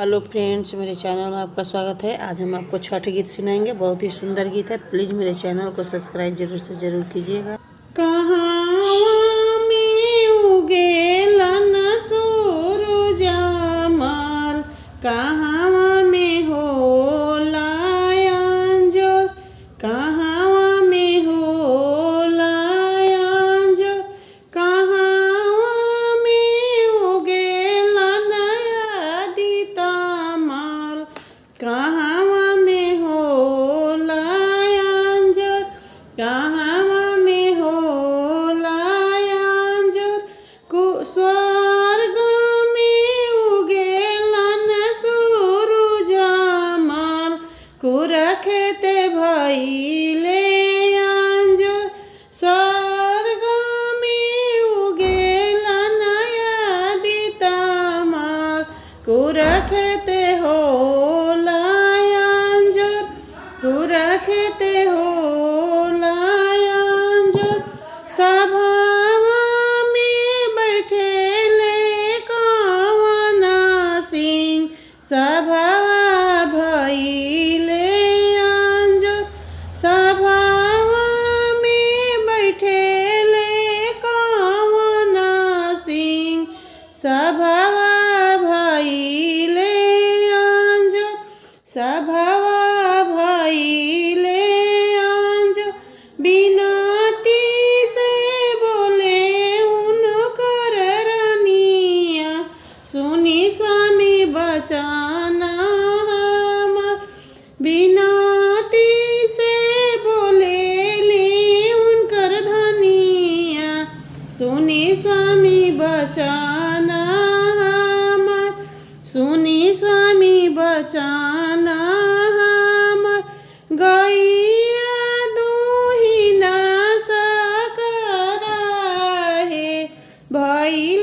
Hello friends, मेरे channel में आपका स्वागत है। आज हम आपको छठ गीत सुनाएंगे। बहुत ही सुंदर गीत है। प्लीज़ मेरे चैनल को सब्सक्राइब जरूर से जरूर कीजिएगा। कहाँ में उगेलन सूरज मल, कहाँ में होला अंजोर, कहाँ में होला अंजोर, कहाँ में उगेलन आदित मल, कहाँ में होला अंजोर, कहाँ में होला अंजोर, स्वर्ग में उगेलन सूरज मल, कुरखते भइले अंजोर, स्वर्ग में उगेलन आदित मल, कुरखते होला अंजोर, कुरखते होला अंजोर, सभावा में बैठेले कवन सिंह, सभावा भइले अंजोर, सभावा में बैठेले कवन सिंह, सभावा भइले अंजोर, सभावा भइले अंजोर, बिनती से बोले उनकर रनिया, सुनी स्वामी बचन हमर, बिनती से बोले उनकर धनिया, सुनी स्वामी बचन हमर, सुनी स्वामी बचन हमर, गैया दुहिना सकरा हे भइल